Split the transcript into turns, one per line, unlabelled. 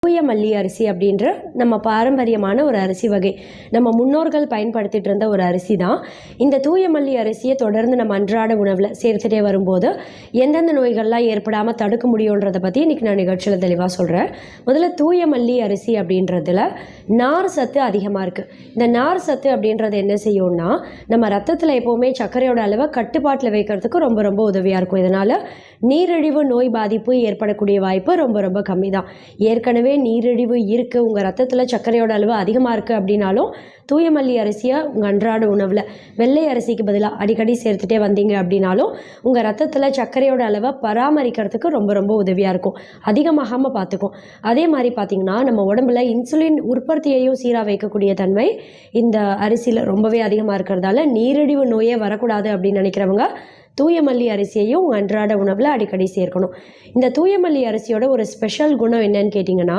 தூய மல்லி அரிசி அப்படின்ற நம்ம பாரம்பரியமான ஒரு அரிசி வகை. நம்ம முன்னோர்கள் பயன்படுத்திட்டு இருந்த ஒரு அரிசி தான். இந்த தூய மல்லி அரிசியை தொடர்ந்து நம்ம அன்றாட உணவில் சேர்த்துட்டே வரும்போது எந்தெந்த நோய்கள்லாம் ஏற்படாமல் தடுக்க முடியுன்றதை பற்றி இன்றைக்கி நான் நிகழ்ச்சியில் தெளிவாக சொல்கிறேன். முதல்ல தூய மல்லி அரிசி அப்படின்றதுல நார் சத்து அதிகமாக இருக்குது. இந்த நார் சத்து அப்படின்றது என்ன செய்யும்னா, நம்ம ரத்தத்தில் எப்போவுமே சர்க்கரையோட அளவை கட்டுப்பாட்டில் வைக்கிறதுக்கு ரொம்ப ரொம்ப உதவியாக இருக்கும். இதனால் நீரிழிவு நோய் பாதிப்பு ஏற்படக்கூடிய வாய்ப்பு ரொம்ப ரொம்ப கம்மி தான். ஏற்கனவே நீரிழிவு இருக்குது, உங்கள் ரத்தத்தில் சர்க்கரையோட அளவு அதிகமாக இருக்குது அப்படின்னாலும் தூய மல்லி அரிசியை உங்கள் அன்றாட உணவில் வெள்ளை அரிசிக்கு பதிலாக அடிக்கடி சேர்த்துட்டே வந்தீங்க அப்படின்னாலும் உங்கள் ரத்தத்தில் சர்க்கரையோட அளவை பராமரிக்கிறதுக்கு ரொம்ப ரொம்ப உதவியாக இருக்கும், அதிகமாகாமல் பார்த்துக்கும். அதே மாதிரி பார்த்திங்கன்னா நம்ம உடம்புல இன்சுலின் உற்பத்தியையும் சீராக வைக்கக்கூடிய தன்மை இந்த அரிசியில் ரொம்பவே அதிகமாக இருக்கிறதால நீரிழிவு நோயே வரக்கூடாது அப்படின்னு நினைக்கிறவங்க தூய மல்லி அரிசியையும் அன்றாட உணவில் அடிக்கடி சேர்க்கணும். இந்த தூய மல்லி அரிசியோட ஒரு ஸ்பெஷல் குணம் என்னன்னு கேட்டிங்கன்னா,